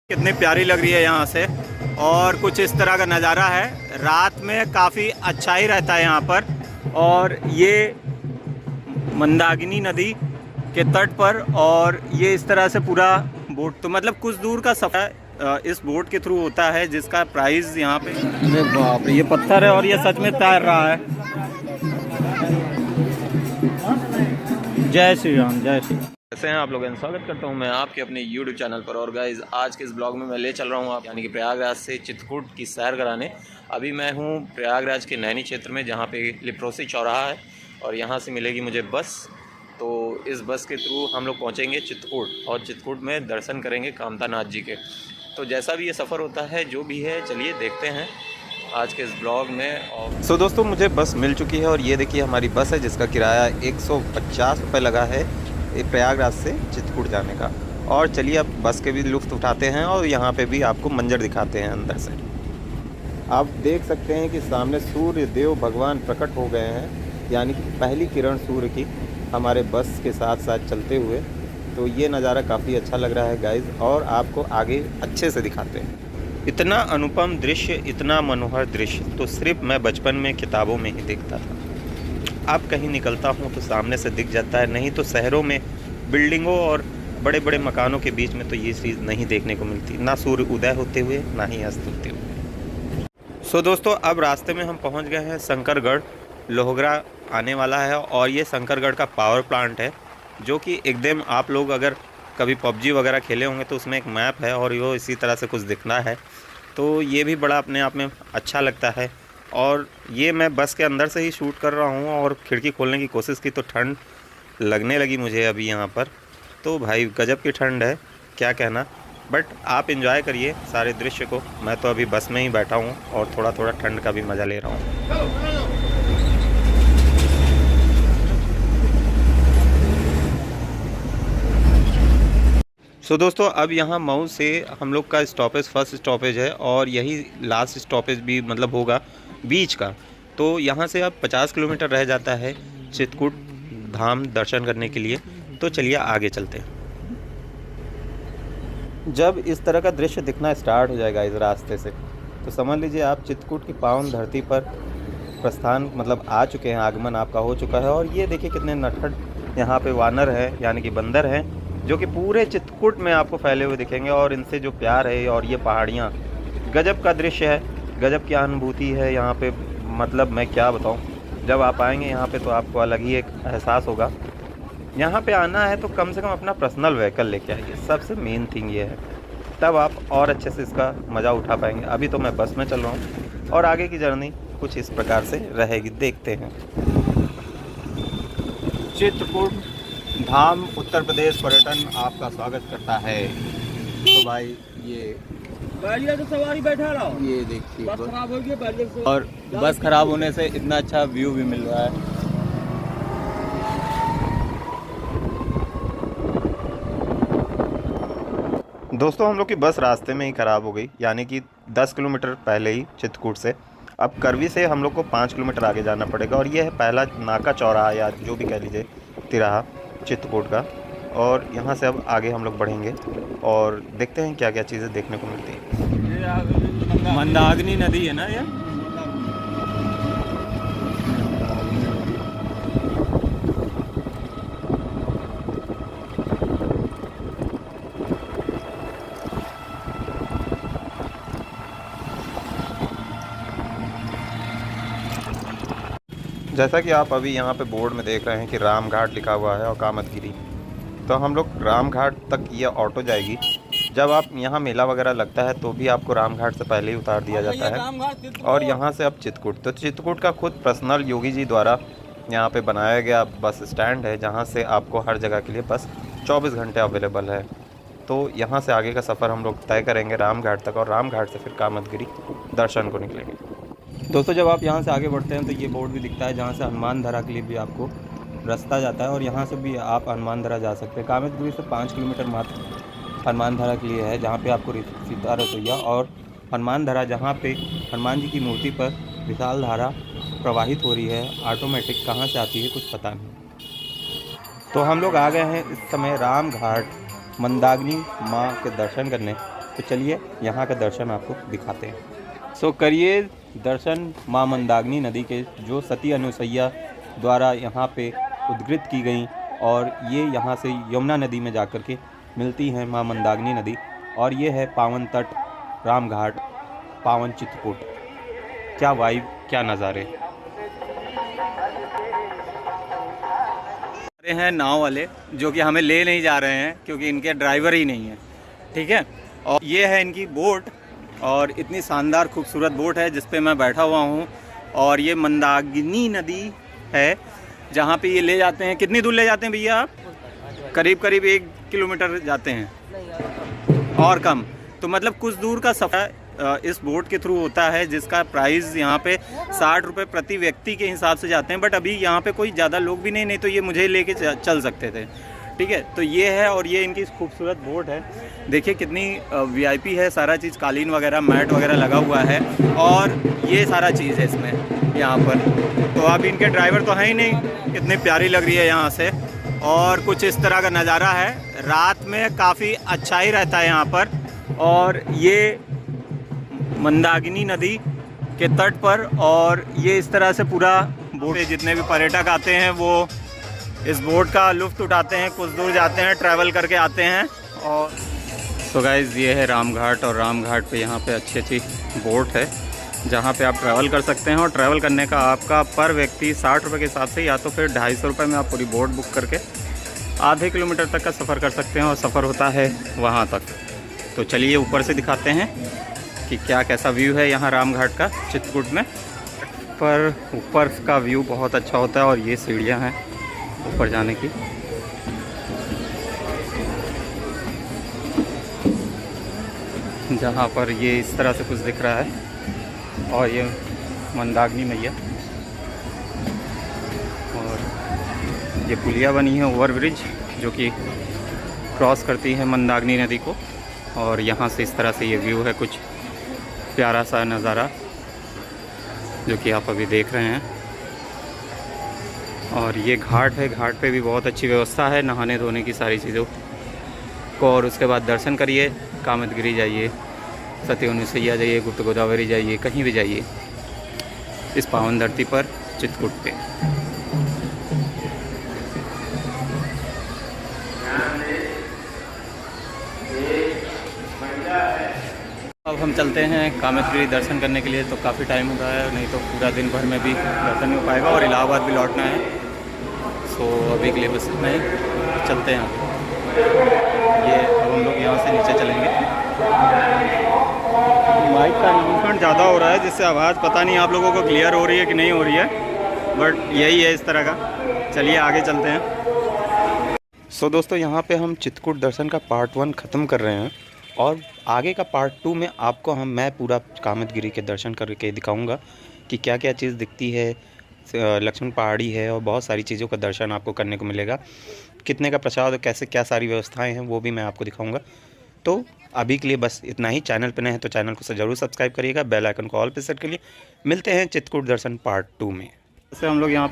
कितनी प्यारी लग रही है यहाँ से। और कुछ इस तरह का नज़ारा है, रात में काफ़ी अच्छा ही रहता है यहाँ पर। और ये मंदाकिनी नदी के तट पर, और ये इस तरह से पूरा बोट, तो मतलब कुछ दूर का सफ़र इस बोट के थ्रू होता है, जिसका प्राइस यहाँ पे, अरे बाप रे, ये पत्थर है और ये सच में तैर रहा है। जय श्री राम, जय श्री राम। कैसे हैं आप लोग? स्वागत करता हूं मैं आपके अपने YouTube चैनल पर। और गाइज़, आज के इस ब्लॉग में मैं ले चल रहा हूं आप यानी कि प्रयागराज से चित्रकूट की सैर कराने। अभी मैं हूं प्रयागराज के नैनी क्षेत्र में, जहां पे लिप्रोसी चौराहा है, और यहां से मिलेगी मुझे बस। तो इस बस के थ्रू हम लोग पहुंचेंगे चित्रकूट, और चित्रकूट में दर्शन करेंगे कामता नाथ जी के। तो जैसा भी ये सफ़र होता है, जो भी है, चलिए देखते हैं आज के इस ब्लॉग में। और दोस्तों, मुझे बस मिल चुकी है, और ये देखिए हमारी बस है, जिसका किराया 150 रुपये लगा है प्रयागराज से चित्रकूट जाने का। और चलिए अब बस के भी लुत्फ़ उठाते हैं, और यहाँ पे भी आपको मंजर दिखाते हैं अंदर से। आप देख सकते हैं कि सामने सूर्य देव भगवान प्रकट हो गए हैं, यानी कि पहली किरण सूर्य की हमारे बस के साथ साथ चलते हुए। तो ये नज़ारा काफ़ी अच्छा लग रहा है गाइज़, और आपको आगे अच्छे से दिखाते हैं। इतना अनुपम दृश्य, इतना मनोहर दृश्य तो सिर्फ मैं बचपन में किताबों में ही देखता था। अब कहीं निकलता हूँ तो सामने से दिख जाता है, नहीं तो शहरों में बिल्डिंगों और बड़े बड़े मकानों के बीच में तो ये चीज़ नहीं देखने को मिलती, ना सूर्य उदय होते हुए ना ही अस्त होते हुए। सो दोस्तों, अब रास्ते में हम पहुँच गए हैं शंकरगढ़। लोहगड़ा आने वाला है, और ये शंकरगढ़ का पावर प्लांट है, जो कि एकदम, आप लोग अगर कभी PUBG वगैरह खेले होंगे तो उसमें एक मैप है, और ये इसी तरह से कुछ दिखना है। तो ये भी बड़ा अपने आप में अच्छा लगता है। और ये मैं बस के अंदर से ही शूट कर रहा हूँ, और खिड़की खोलने की कोशिश की तो ठंड लगने लगी मुझे अभी यहाँ पर। तो भाई गजब की ठंड है, क्या कहना। बट आप एंजॉय करिए सारे दृश्य को। मैं तो अभी बस में ही बैठा हूँ और थोड़ा थोड़ा ठंड का भी मज़ा ले रहा हूँ। सो दोस्तों, अब यहाँ मऊ से हम लोग का स्टॉपेज फर्स्ट स्टॉपेज है, और यही लास्ट स्टॉपेज भी मतलब होगा बीच का। तो यहाँ से अब 50 किलोमीटर रह जाता है चित्रकूट धाम दर्शन करने के लिए। तो चलिए आगे चलते हैं। जब इस तरह का दृश्य दिखना स्टार्ट हो जाएगा इस रास्ते से, तो समझ लीजिए आप चित्रकूट की पावन धरती पर प्रस्थान मतलब आ चुके हैं, आगमन आपका हो चुका है। और ये देखिए कितने नटखट यहाँ पे वानर है, यानी कि बंदर हैं, जो कि पूरे चित्रकूट में आपको फैले हुए दिखेंगे। और इनसे जो प्यार है, और ये पहाड़ियाँ, गजब का दृश्य है, गजब की अनुभूति है यहाँ पे। मतलब मैं क्या बताऊँ, जब आप आएंगे यहाँ पे तो आपको अलग ही एक एहसास होगा। यहाँ पे आना है तो कम से कम अपना पर्सनल व्हीकल लेके आइए, सबसे मेन थिंग ये है, तब आप और अच्छे से इसका मज़ा उठा पाएंगे। अभी तो मैं बस में चल रहा हूँ, और आगे की जर्नी कुछ इस प्रकार से रहेगी, देखते हैं। चित्रकूट धाम उत्तर प्रदेश पर्यटन आपका स्वागत करता है। तो भाई ये गाड़िया तो सवारी बैठा रहा, ये देखिए बस खराब हो गई, और बस खराब होने से इतना अच्छा व्यू भी मिल रहा है। दोस्तों, हम लोग की बस रास्ते में ही ख़राब हो गई, यानी कि 10 किलोमीटर पहले ही चित्रकूट से। अब करवी से हम लोग को 5 किलोमीटर आगे जाना पड़ेगा, और ये है पहला नाका चौराहा, या जो भी कह लीजिए तिराहा चित्रकूट का। और यहाँ से अब आगे हम लोग बढ़ेंगे और देखते हैं क्या क्या चीज़ें देखने को मिलती हैं। मंदाकिनी नदी है ना ये। जैसा कि आप अभी यहाँ पे बोर्ड में देख रहे हैं कि रामघाट लिखा हुआ है और कामतगिरी, तो हम लोग रामघाट तक ये ऑटो जाएगी। जब आप यहाँ मेला वगैरह लगता है तो भी आपको रामघाट से पहले ही उतार दिया जाता है। और यहाँ से अब चित्रकूट, तो चित्रकूट का खुद पर्सनल योगी जी द्वारा यहाँ पे बनाया गया बस स्टैंड है, जहाँ से आपको हर जगह के लिए बस 24 घंटे अवेलेबल है। तो यहाँ से आगे का सफ़र हम लोग तय करेंगे रामघाट तक, और रामघाट से फिर कामतगिरी दर्शन को निकलेंगे। दोस्तों, जब आप यहाँ से आगे बढ़ते हैं तो ये बोर्ड भी दिखता है, जहाँ से हनुमान धरा के लिए भी आपको रास्ता जाता है, और यहाँ से भी आप हनुमान धरा जा सकते हैं। कामतगिरी से 5 किलोमीटर मात्र हनुमान धरा के लिए है, जहाँ पे आपको सीधा रसोईया और हनुमान धरा, जहाँ पे हनुमान जी की मूर्ति पर विशाल धारा प्रवाहित हो रही है, ऑटोमेटिक कहाँ से आती है कुछ पता नहीं। तो हम लोग आ गए हैं इस समय रामघाट मंदाकिनी माँ के दर्शन करने। तो चलिए यहाँ का दर्शन आपको दिखाते हैं। सो करिए दर्शन माँ मंदाकिनी नदी के, जो सती अनुसैया द्वारा यहाँ पे उद्गृत की गई और ये यहाँ से यमुना नदी में जाकर के मिलती है माँ मंदाकिनी नदी। और ये है पावन तट, राम घाट, पावन चित्रकूट। क्या वाइब, क्या नज़ारे। हैं नाव वाले जो कि हमें ले नहीं जा रहे हैं क्योंकि इनके ड्राइवर ही नहीं है, ठीक है। और ये है इनकी बोट, और इतनी शानदार खूबसूरत बोट है जिस पे मैं बैठा हुआ हूँ। और ये मंदाकिनी नदी है जहाँ पे ये ले जाते हैं। कितनी दूर ले जाते हैं भैया आप? करीब 1 किलोमीटर जाते हैं और कम। तो मतलब कुछ दूर का सफ़र इस बोट के थ्रू होता है, जिसका प्राइस यहाँ पे 60 रुपये प्रति व्यक्ति के हिसाब से जाते हैं। बट अभी यहाँ पे कोई ज़्यादा लोग भी नहीं तो ये मुझे लेके चल सकते थे, ठीक है। तो ये है, और ये इनकी खूबसूरत बोट है। देखिए कितनी वीआईपी है, सारा चीज़ कालीन वगैरह, मैट वगैरह लगा हुआ है, और ये सारा चीज़ है इसमें यहाँ पर। तो अब इनके ड्राइवर तो हैं ही नहीं। कितनी प्यारी लग रही है यहाँ से, और कुछ इस तरह का नज़ारा है। रात में काफ़ी अच्छा ही रहता है यहाँ पर। और ये मंदाकिनी नदी के तट पर, और ये इस तरह से पूरा बोट, जितने भी पर्यटक आते हैं वो इस बोट का लुत्फ़ उठाते हैं, कुछ दूर जाते हैं, ट्रैवल करके आते हैं। और तो गाइज़ ये है राम घाट, और राम घाट पे यहाँ पे अच्छी बोट है जहाँ पे आप ट्रैवल कर सकते हैं। और ट्रैवल करने का आपका पर व्यक्ति 60 रुपये के हिसाब से, या तो फिर 250 रुपये में आप पूरी बोट बुक करके आधे किलोमीटर तक का सफ़र कर सकते हैं, और सफ़र होता है वहाँ तक। तो चलिए ऊपर से दिखाते हैं कि क्या कैसा व्यू है यहाँ राम घाट का चित्रकूट में। पर ऊपर का व्यू बहुत अच्छा होता है, और ये सीढ़ियाँ हैं ऊपर जाने की। जहाँ पर ये इस तरह से कुछ दिख रहा है, और ये मंदाकिनी मैया, और ये पुलिया बनी है, ओवरब्रिज, जो कि क्रॉस करती है मंदाकिनी नदी को। और यहाँ से इस तरह से ये व्यू है, कुछ प्यारा सा नज़ारा जो कि आप अभी देख रहे हैं। और ये घाट है, घाट पे भी बहुत अच्छी व्यवस्था है नहाने धोने की सारी चीज़ों को। और उसके बाद दर्शन करिए, कामतगिरी जाइए, सती अनुसैया जाइए, गुप्त गोदावरी जाइए, कहीं भी जाइए इस पावन धरती पर चित्रकूट पे। अब हम चलते हैं कामतगिरी दर्शन करने के लिए। तो काफ़ी टाइम हो रहा है, नहीं तो पूरा दिन भर में भी दर्शन नहीं हो पाएगा, और इलाहाबाद भी लौटना है। सो अभी के लिए बस इतना ही, चलते हैं। ये अब हम लोग यहाँ से नीचे चलेंगे। माइक का अनाउंसमेंट ज़्यादा हो रहा है, जिससे आवाज़ पता नहीं आप लोगों को क्लियर हो रही है कि नहीं हो रही है, बट यही है इस तरह का। चलिए आगे चलते हैं। सो दोस्तों, यहाँ पे हम चित्रकूट दर्शन का पार्ट 1 ख़त्म कर रहे हैं, और आगे का पार्ट 2 में आपको मैं पूरा कामतगिरी के दर्शन करके दिखाऊंगा कि क्या क्या चीज़ दिखती है। लक्ष्मण पहाड़ी है, और बहुत सारी चीज़ों का दर्शन आपको करने को मिलेगा। कितने का प्रसाद और कैसे क्या सारी व्यवस्थाएं हैं वो भी मैं आपको दिखाऊंगा। तो अभी के लिए बस इतना ही। चैनल पर नए हैं तो चैनल को ज़रूर सब्सक्राइब करिएगा, बेल आइकन को ऑल पे सेट करिए। मिलते हैं चित्रकूट दर्शन पार्ट 2 में। जैसे हम लोग यहाँ